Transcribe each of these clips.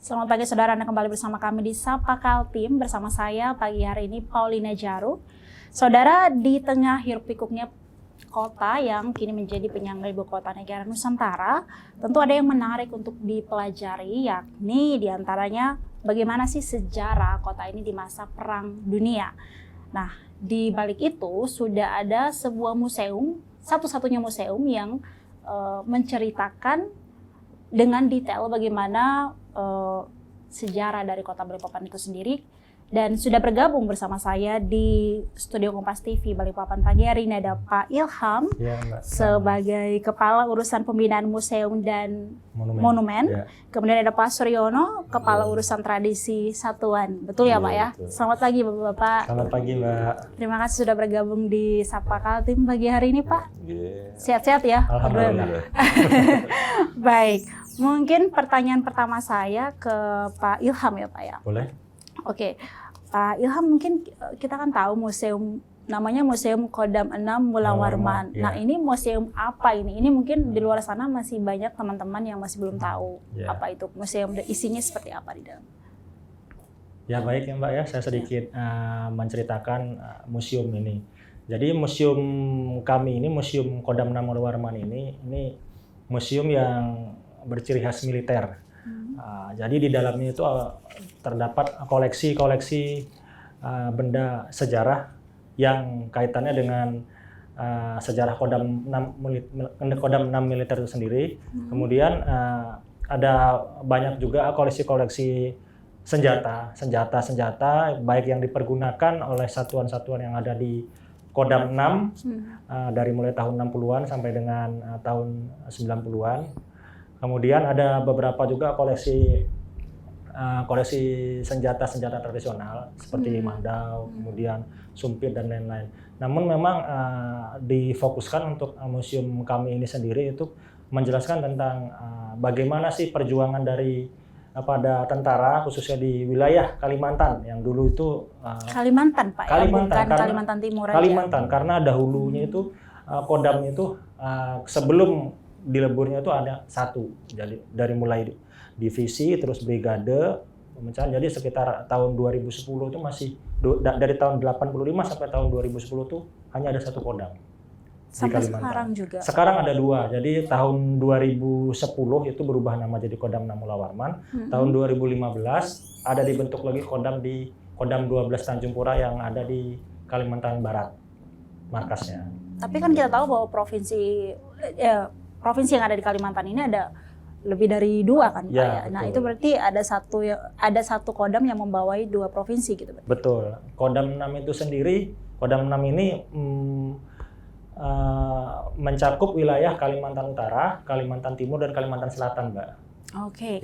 Selamat pagi saudara, Anda kembali bersama kami di Sapa Kaltim. Bersama saya pagi hari ini Paulina Jaru. Saudara, di tengah hiruk pikuknya kota yang kini menjadi penyangga ibu kota negara Nusantara, tentu ada yang menarik untuk dipelajari, yakni diantaranya bagaimana sih sejarah kota ini di masa Perang Dunia. Nah, di balik itu sudah ada sebuah museum, satu-satunya museum yang menceritakan dengan detail bagaimana sejarah dari kota Balikpapan itu sendiri. Dan sudah bergabung bersama saya di studio Kompas TV Balikpapan pagi hari ini ada Pak Ilham ya, Mbak. Sebagai Kepala Urusan Pembinaan Museum dan Monumen. Ya. Kemudian ada Pak Suryono, Kepala Urusan Tradisi Satuan. Betul ya, Pak ya? Betul. Selamat pagi Bapak-Bapak. Selamat pagi Mbak. Terima kasih sudah bergabung di Sapa Kaltim pagi hari ini Pak. Yeah. Sehat-sehat ya? Alhamdulillah. Baik, mungkin pertanyaan pertama saya ke Pak Ilham ya Pak ya? Boleh. Oke, Pak Ilham, mungkin kita kan tahu museum namanya Museum Kodam 6 Mula Warman. Ya. Nah, ini museum apa ini? Ini mungkin di luar sana masih banyak teman-teman yang masih belum tahu apa itu museum, isinya seperti apa di dalam. Ya baik ya Mbak ya, saya sedikit menceritakan museum ini. Jadi museum kami ini, Museum Kodam 6 Mula Warman ini museum yang berciri khas militer. Jadi di dalamnya itu terdapat koleksi-koleksi benda sejarah yang kaitannya dengan sejarah Kodam 6 militer itu sendiri. Kemudian ada banyak juga koleksi-koleksi senjata baik yang dipergunakan oleh satuan-satuan yang ada di Kodam 6 dari mulai tahun 60-an sampai dengan tahun 90-an. Kemudian ada beberapa juga koleksi senjata tradisional seperti mandau, kemudian sumpit dan lain-lain. Namun memang difokuskan untuk museum kami ini sendiri itu menjelaskan tentang bagaimana sih perjuangan dari pada tentara khususnya di wilayah Kalimantan yang dulu itu Kalimantan Pak, bukan Kalimantan Timur aja. Kalimantan karena dahulunya itu Kodam itu sebelum dileburnya itu ada satu, jadi dari mulai divisi terus brigade pemecahan, jadi sekitar tahun 2010 itu masih dari tahun 85 sampai tahun 2010 itu hanya ada satu Kodam. Sampai sekarang juga. Sekarang ada dua, jadi tahun 2010 itu berubah nama jadi Kodam 6 Mula Warman. Tahun 2015 ada dibentuk lagi Kodam di Kodam 12 Tanjung Pura yang ada di Kalimantan Barat markasnya. Tapi kan kita tahu bahwa provinsi yang ada di Kalimantan ini ada lebih dari dua kan Pak ya. Nah, itu berarti ada satu Kodam yang membawai dua provinsi gitu. Betul. Kodam 6 itu sendiri, Kodam 6 ini mencakup wilayah Kalimantan Utara, Kalimantan Timur dan Kalimantan Selatan, Mbak. Oke,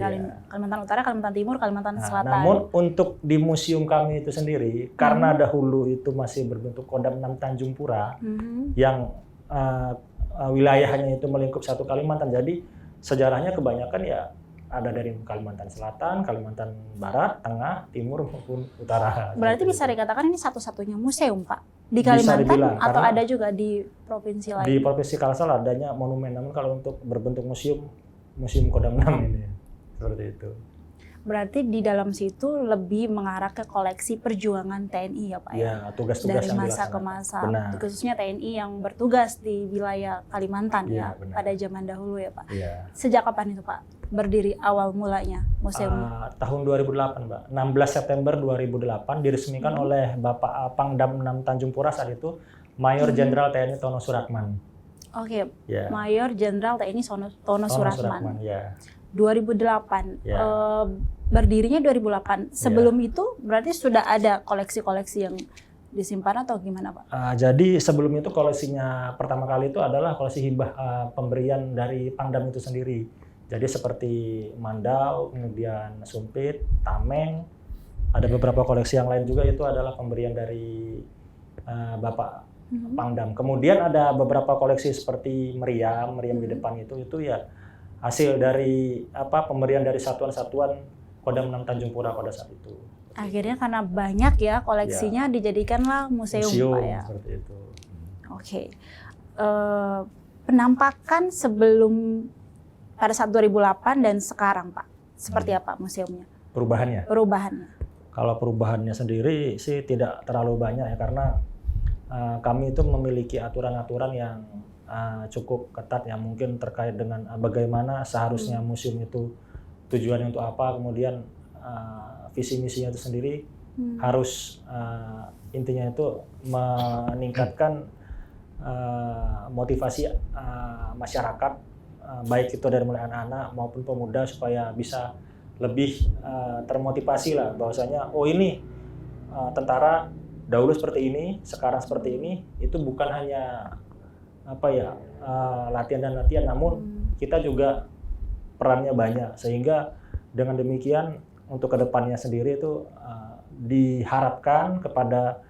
Kalimantan Utara, Kalimantan Timur, Kalimantan Selatan. Namun untuk di museum kami itu sendiri, karena dahulu itu masih berbentuk Kodam 6 Tanjung Pura yang wilayahnya itu melingkup satu Kalimantan, jadi sejarahnya kebanyakan ya ada dari Kalimantan Selatan, Kalimantan Barat, Tengah, Timur maupun Utara. Berarti bisa dikatakan ini satu-satunya museum Pak di Kalimantan atau ada juga di provinsi lain? Di provinsi Kalsel adanya monumen, namun kalau untuk berbentuk museum Kodam 6 ini seperti itu. Berarti di dalam situ lebih mengarah ke koleksi perjuangan TNI ya Pak ya? Ya, tugas-tugas dari masa ke masa, khususnya TNI yang bertugas di wilayah Kalimantan pada zaman dahulu ya Pak. Ya. Sejak kapan itu Pak berdiri awal mulanya museum? Tahun 2008 Mbak, 16 September 2008 diresmikan oleh Bapak Pangdam 6 Tanjung Pura saat itu, Mayor Jenderal TNI Tono Suratman. Oke, Mayor Jenderal TNI Tono Suratman. Ya. 2008, berdirinya 2008. Sebelum itu berarti sudah ada koleksi-koleksi yang disimpan atau gimana Pak? Jadi sebelum itu koleksinya pertama kali itu adalah koleksi hibah pemberian dari Pangdam itu sendiri. Jadi seperti mandau, kemudian sumpit, tameng, ada beberapa koleksi yang lain juga itu adalah pemberian dari Bapak Pangdam. Kemudian ada beberapa koleksi seperti meriam di depan itu ya hasil dari pemberian dari satuan-satuan Kodam 6 Tanjung Pura pada saat itu. Akhirnya karena banyak ya koleksinya dijadikanlah museum Pak ya. Seperti itu. Oke. Penampakan sebelum pada saat 2008 dan sekarang Pak. seperti apa museumnya? Perubahannya. Kalau perubahannya sendiri sih tidak terlalu banyak ya, karena kami itu memiliki aturan-aturan yang cukup ketat, yang mungkin terkait dengan bagaimana seharusnya museum itu tujuannya untuk apa, kemudian visi misinya itu sendiri harus intinya itu meningkatkan motivasi masyarakat, baik itu dari mulai anak-anak maupun pemuda, supaya bisa lebih termotivasi lah bahwasanya oh ini tentara dahulu seperti ini, sekarang seperti ini. Itu bukan hanya latihan dan latihan, namun kita juga perannya banyak, sehingga dengan demikian untuk kedepannya sendiri itu diharapkan kepada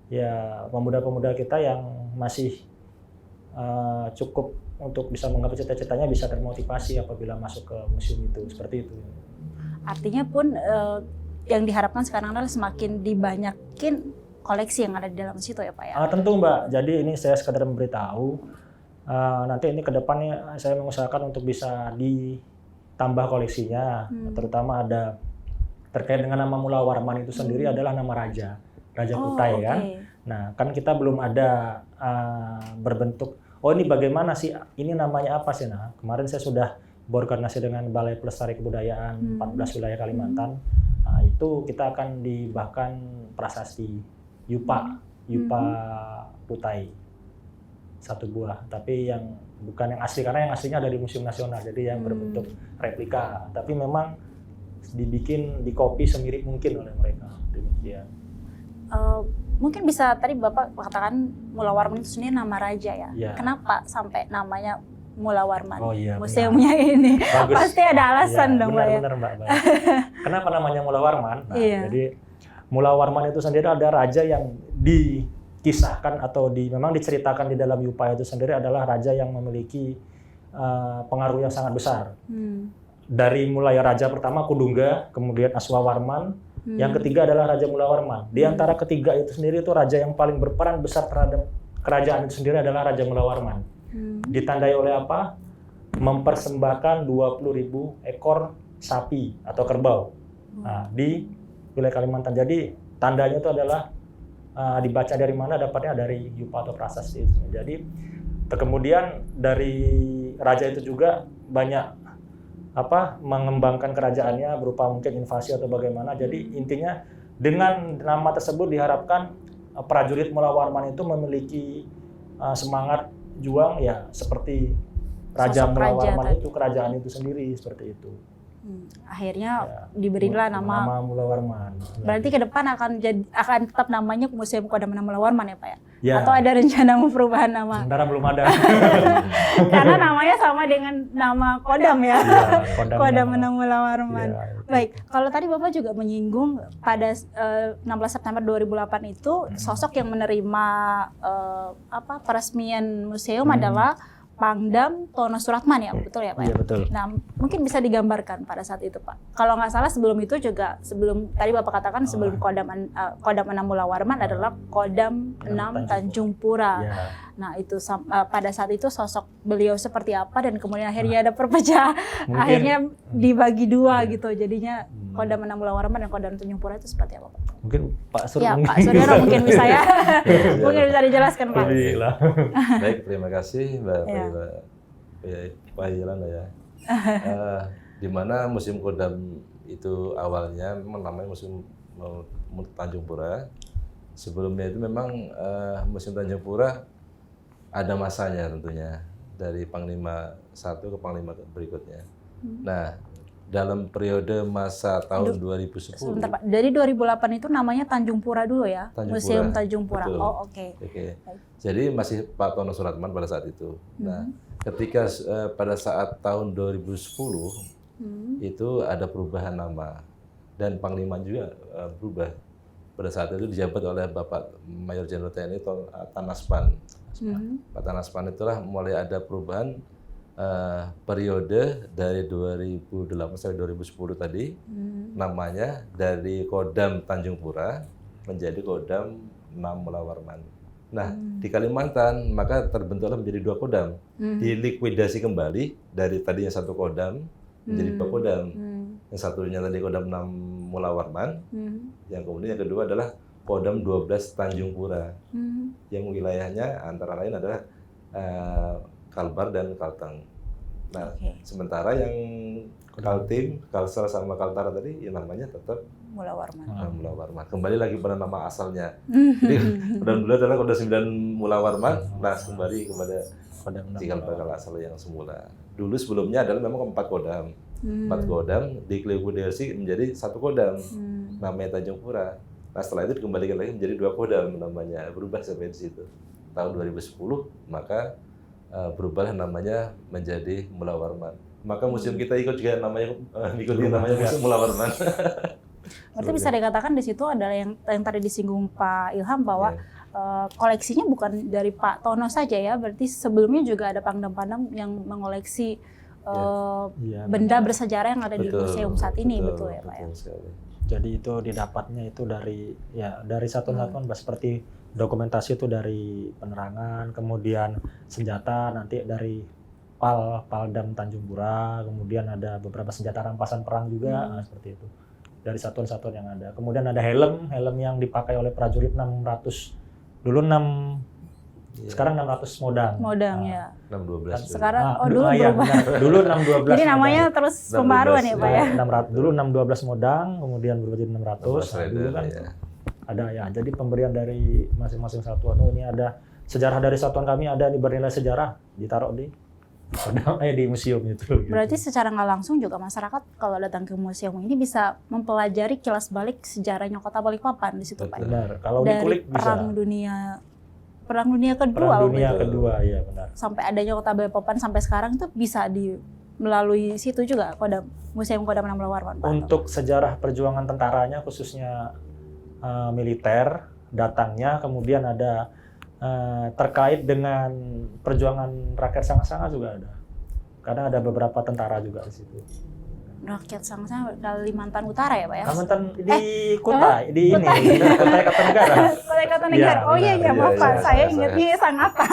ya pemuda-pemuda kita yang masih cukup untuk bisa menggapai cita-citanya, bisa termotivasi apabila masuk ke museum itu, seperti itu. Artinya pun yang diharapkan sekarang adalah semakin dibanyakin koleksi yang ada di dalam situ ya Pak ya? Tentu Mbak, jadi ini saya sekadar memberitahu, nanti ini ke depannya saya mengusahakan untuk bisa ditambah koleksinya, terutama ada terkait dengan nama Mula Warman itu sendiri adalah nama Raja Kutai kan. Nah kan kita belum ada berbentuk, oh ini bagaimana sih, ini namanya apa sih. Nah kemarin saya sudah berkoordinasi dengan Balai Pelestari Kebudayaan 14 wilayah Kalimantan, itu kita akan dibahkan prasasti Yupa Kutai 1 buah, tapi yang bukan yang asli, karena yang aslinya ada di Museum Nasional, jadi yang berbentuk replika, tapi memang dibikin, dikopi semirip mungkin oleh mereka, demikian. Mungkin bisa tadi Bapak katakan Mula Warman itu sendiri nama raja ya? Ya. Kenapa sampai namanya Mula Warman? Oh iya, museumnya ini pasti ada alasan ya, dong Mbak ya? Benar Mbak. Kenapa namanya Mula Warman? Nah, iya. Jadi Mula Warman itu sendiri ada raja yang dikisahkan atau memang diceritakan di dalam Yupa itu sendiri adalah raja yang memiliki pengaruh yang sangat besar. Dari mulai raja pertama Kudungga, kemudian Aswawarman, yang ketiga adalah Raja Mula Warman. Di antara ketiga itu sendiri itu raja yang paling berperan besar terhadap kerajaan itu sendiri adalah Raja Mula Warman. Ditandai oleh apa? Mempersembahkan 20.000 ekor sapi atau kerbau di wilayah Kalimantan. Jadi tandanya itu adalah dibaca dari mana, dapatnya dari Yupa atau prasasti itu. Jadi kemudian dari raja itu juga banyak mengembangkan kerajaannya berupa mungkin invasi atau bagaimana. Jadi intinya dengan nama tersebut diharapkan prajurit Mula Warman itu memiliki semangat juang ya seperti Raja Mula Warman itu, kerajaan itu sendiri seperti itu. Akhirnya diberilah nama Mula Warman. Berarti ke depan akan tetap namanya Museum Kodam Enam Mula Warman ya Pak ya? Ya. Atau ada rencana perubahan nama? Sementara belum ada. Karena namanya sama dengan nama Kodam ya. Kodam Enam Mula Warman. Ya, baik, kalau tadi Bapak juga menyinggung pada 16 September 2008 itu sosok yang menerima peresmian museum adalah Pangdam Tono Suratman ya, betul ya Pak? Iya betul. Nah, mungkin bisa digambarkan pada saat itu Pak. Kalau nggak salah sebelum itu juga, sebelum tadi Bapak katakan sebelum Kodam 6 Mula Warman adalah Kodam 6 Tanjung Pura. Ya. Nah itu pada saat itu sosok beliau seperti apa dan kemudian akhirnya ada perpecahan, akhirnya dibagi dua gitu. Jadinya Kodam 6 Mula Warman dan Kodam Tanjung Pura itu seperti apa Pak? Mungkin Pak Suryono. Ya Pak Suryono mungkin bisa ya. Mungkin bisa dijelaskan Pak. Baik, terima kasih Mbak Pak Hilang ya. Di mana Museum Kodam itu awalnya memang namanya Museum Tanjung Pura. Sebelumnya itu memang Museum Tanjung Pura ada masanya tentunya dari Panglima 1 ke Panglima berikutnya. Nah, dalam periode masa tahun 2010. Sebentar Pak, dari 2008 itu namanya Tanjung Pura dulu ya? Museum Tanjung Pura. Betul. Oh oke. Jadi masih Pak Tono Suratman pada saat itu. Nah, ketika pada saat tahun 2010 itu ada perubahan nama dan Panglima juga berubah. Pada saat itu dijabat oleh Bapak Mayor Jenderal TNI Tanaspan. Pak Tanaspan itulah mulai ada perubahan periode dari 2008 sampai 2010 tadi, namanya dari Kodam Tanjung Pura menjadi Kodam 6 Mula Warman. Nah, di Kalimantan maka terbentuklah menjadi 2 Kodam, dilikuidasi kembali dari tadinya 1 Kodam menjadi 2 Kodam. Yang satunya tadi Kodam 6 Mula Warman, Hmm. yang kemudian yang kedua adalah Kodam 12 Tanjung Pura, Hmm. yang wilayahnya antara lain adalah Kalbar dan Kalteng. Nah, Oke. sementara yang Kaltim, Kalsel sama Kaltara tadi, yang namanya tetap Mula Warman. Mula Warman. Kembali lagi pada nama asalnya. Jadi Kodam dulu adalah Kodam 9 Mula Warman, nah kembali kepada Kodam 6 cikal bakal asal yang semula. Dulu sebelumnya adalah memang 4 Kodam. 4 Kodam dikualifikasi menjadi 1 Kodam, namanya Tanjung Pura. Nah setelah itu dikembalikan lagi menjadi 2 Kodam namanya, berubah sampai di situ. Tahun 2010 maka berubah namanya menjadi Mula Warman. Maka museum kita ikut juga namanya namanya Museum Mula Warman. Berarti bisa dikatakan di situ adalah yang tadi disinggung Pak Ilham bahwa koleksinya bukan dari Pak Tono saja ya, berarti sebelumnya juga ada Pangdam-Pangdam yang mengoleksi benda bersejarah yang ada di museum saat ini, betul ya Pak ya? Sekali. Jadi itu didapatnya itu dari satuan-satuan seperti dokumentasi itu dari penerangan, kemudian senjata nanti dari Paldam Tanjung Pura, kemudian ada beberapa senjata rampasan perang juga, seperti itu. Dari satuan-satuan yang ada. Kemudian ada helm yang dipakai oleh prajurit 600. Dulu 6 sekarang 600 Modang. Modang ya. 612. Sekarang dulu ya, berubah. Dulu 612. Jadi namanya terus pembaruan ya Pak ya. 600 dulu 612 Modang, kemudian berubah jadi 600. Dulu kan ada ya. Jadi pemberian dari masing-masing satuan. Oh ini ada sejarah dari satuan kami, ada di bernilai sejarah, ditaruh di museum itu. Berarti secara nggak langsung juga masyarakat kalau datang ke museum ini bisa mempelajari kilas balik sejarahnya Kota Balikpapan di situ Pak. Benar. Kalau dari dikulik Perang bisa. Dunia Kedua. Perang Dunia Kedua, ya benar. Sampai adanya Kota Balikpapan sampai sekarang itu bisa melalui situ juga Museum Kodam 6 Mula Warman Pak. Untuk sejarah perjuangan tentaranya khususnya militer datangnya, kemudian ada terkait dengan perjuangan rakyat Sanga-Sanga juga ada. Karena ada beberapa tentara juga di situ. Rakyat Sanga-Sanga Kalimantan Utara ya Pak ya? Kalimantan di Kuta, di ini, Kota Kartanegara. Kota Kartanegara. Oh iya, maaf Pak, saya ingatnya Sangatta.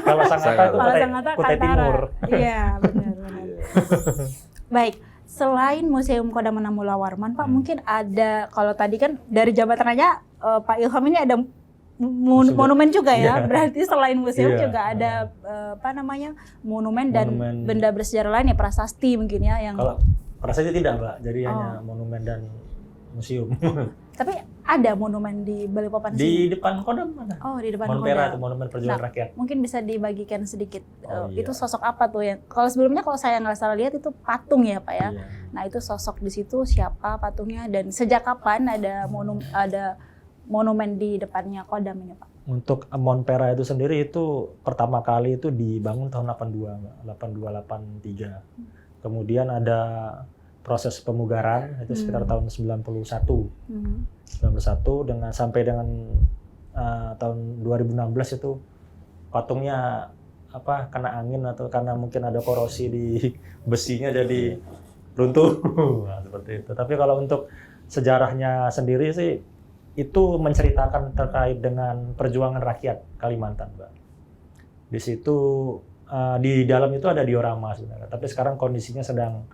Kalau Sangatta itu Kutai Timur. Iya, benar. Baik, selain Museum Kodam 6 Mula Warman Pak, mungkin ada, kalau tadi kan dari jabatannya Pak Ilham ini ada monumen juga ya. Berarti selain museum juga ada monumen dan benda bersejarah lain ya, prasasti mungkin ya yang. Kalau prasasti tidak Mbak, jadi hanya monumen dan museum. Tapi ada monumen di Balikpapan di depan Kodam mana? Oh, di depan Monumen Kodam. Monumen Perjuangan Rakyat. Mungkin bisa dibagikan sedikit. Itu sosok apa tuh yang? Kalau sebelumnya kalau saya nggak salah lihat itu patung ya Pak ya. Iya. Nah itu sosok di situ siapa patungnya dan sejak kapan ada monumen di depannya Kodam ini Pak? Untuk Monpera itu sendiri itu pertama kali itu dibangun tahun 82, 83. Kemudian ada proses pemugaran itu sekitar tahun 91. 91 dengan sampai dengan tahun 2016 itu patungnya kena angin atau karena mungkin ada korosi di besinya jadi runtuh. Nah, seperti itu. Tapi kalau untuk sejarahnya sendiri sih itu menceritakan terkait dengan perjuangan rakyat Kalimantan, Mbak. Di situ di dalam itu ada diorama sebenarnya, tapi sekarang kondisinya sedang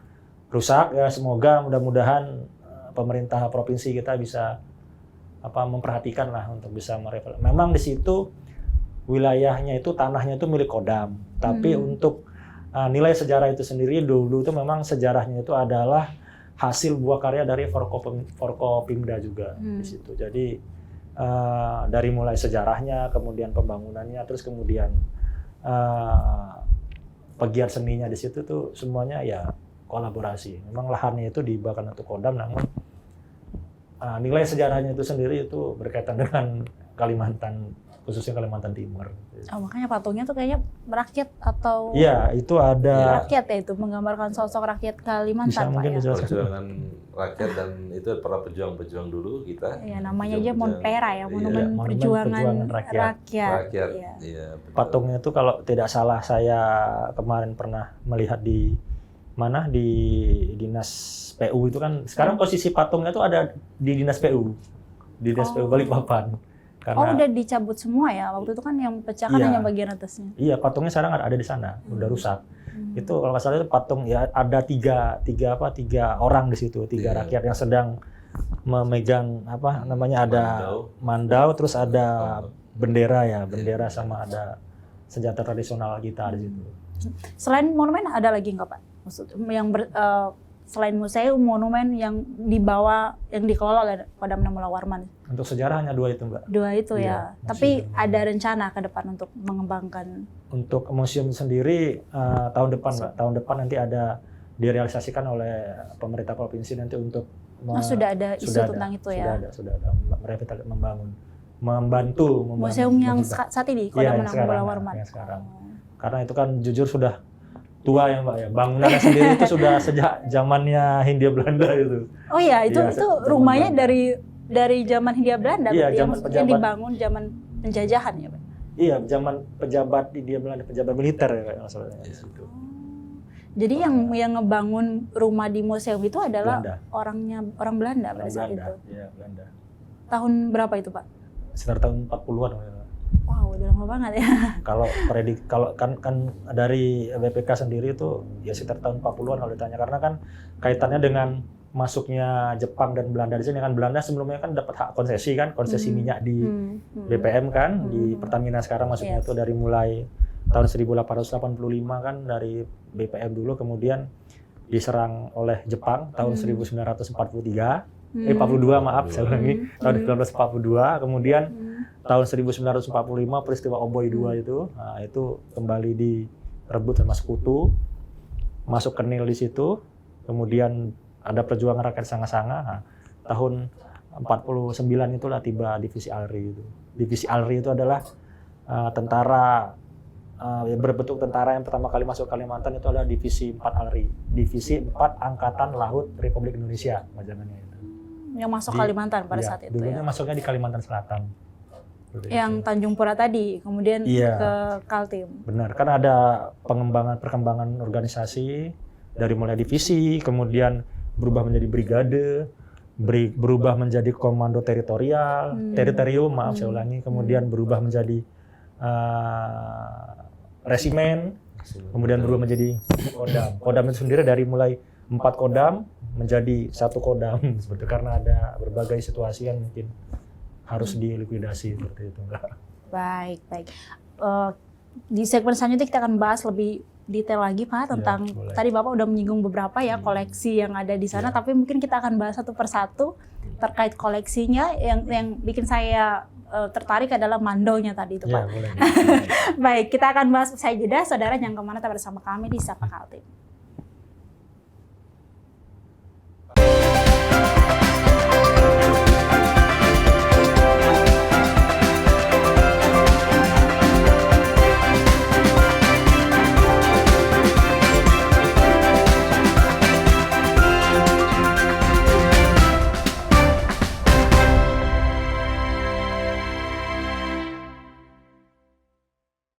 rusak ya. Semoga mudah-mudahan pemerintah provinsi kita bisa memperhatikan lah untuk bisa memang di situ wilayahnya itu tanahnya itu milik Kodam, tapi untuk nilai sejarah itu sendiri dulu itu memang sejarahnya itu adalah hasil buah karya dari Forkopimda juga di situ. Jadi dari mulai sejarahnya, kemudian pembangunannya, terus kemudian pegiat seninya di situ tuh semuanya ya kolaborasi. Memang lahannya itu dibahkan untuk Kodam, namun nilai sejarahnya itu sendiri itu berkaitan dengan Kalimantan, khususnya Kalimantan Timur. Oh, makanya patungnya tuh kayaknya rakyat atau? Iya, itu ada. Rakyat ya, itu menggambarkan sosok rakyat Kalimantan Pak ya. Perjuangan rakyat dan itu para pejuang-pejuang dulu kita. Iya, namanya aja Monpera ya, monumen perjuangan rakyat. Iya. Patungnya itu kalau tidak salah saya kemarin pernah melihat di mana di Dinas PU itu kan sekarang posisi patungnya itu ada di Dinas PU. Di Dinas PU Balikpapan. Karena, udah dicabut semua ya? Waktu itu kan yang pecah kan hanya bagian atasnya. Iya, patungnya sekarang ada di sana, udah rusak. Itu kalau nggak salah itu patung ya ada tiga orang di situ, tiga rakyat yang sedang memegang apa namanya ada mandau, terus ada bendera bendera sama ada senjata tradisional kita di situ. Selain monumen ada lagi nggak Pak? Maksud yang selain museum, monumen yang dikelola oleh Kodam 6 Mula Warman? Untuk sejarah hanya 2 itu Mbak. 2 itu Iya, ya. Tapi ada rencana ke depan untuk mengembangkan? Untuk museum sendiri tahun depan Mbak. Tahun depan nanti ada direalisasikan oleh pemerintah provinsi nanti untuk sudah ada isu tentang itu ya? Sudah ada. Mereka membantu museum yang saat ini Kodam 6 Mula Warman. Yang sekarang. Karena itu kan jujur sudah tua ya Mbak ya. Bangunannya sendiri itu sudah sejak zamannya Hindia Belanda itu. Oh iya, itu rumahnya dari zaman Hindia Belanda, iya, yang dibangun zaman penjajahan ya Pak? Iya, zaman pejabat Hindia Belanda, pejabat militer ya maksudnya. Jadi yang ngebangun rumah di museum itu adalah orang Belanda pada saat itu? Iya, Belanda. Tahun berapa itu Pak? Sekitar tahun 40-an. Wow, udah lama banget ya. Kalau kan dari BPK sendiri itu ya sekitar tahun 40-an kalau ditanya, karena kan kaitannya dengan masuknya Jepang dan Belanda di sini kan. Belanda sebelumnya kan dapat hak konsesi kan, konsesi minyak di BPM kan, di Pertamina sekarang masuknya itu dari mulai tahun 1885 kan dari BPM dulu, kemudian diserang oleh Jepang tahun 1942 maaf saya ulangi, tahun 1942, kemudian tahun 1945 peristiwa Oboy II itu kembali direbut sama sekutu, masuk ke Nil di situ, kemudian ada perjuangan rakyat Sanga-Sanga. Tahun 49 itulah tiba divisi ALRI itu. Divisi ALRI itu adalah tentara berbentuk tentara yang pertama kali masuk Kalimantan, itu adalah divisi 4 ALRI, divisi 4 Angkatan Laut Republik Indonesia majangannya itu. Yang masuk Kalimantan pada saat itu dulunya masuknya di Kalimantan Selatan. Yang Tanjung Pura tadi, kemudian ke Kaltim. Benar, kan ada perkembangan organisasi dari mulai divisi, kemudian berubah menjadi brigade, berubah menjadi komando teritorium, saya ulangi, kemudian berubah menjadi resimen, kemudian berubah menjadi kodam. Kodam itu sendiri dari mulai 4 kodam menjadi 1 kodam, seperti karena ada berbagai situasi yang mungkin harus dilikuidasi seperti itu. Baik. Di segmen selanjutnya kita akan bahas lebih detail lagi Pak tentang tadi Bapak udah menyinggung beberapa ya koleksi yang ada di sana, tapi mungkin kita akan bahas satu persatu terkait koleksinya. Yang bikin saya tertarik adalah mandaunya tadi itu Pak. Boleh. Baik, kita akan bahas usai jeda. Saudara jangan kemana, tetap bersama kami di Sapa Kaltim.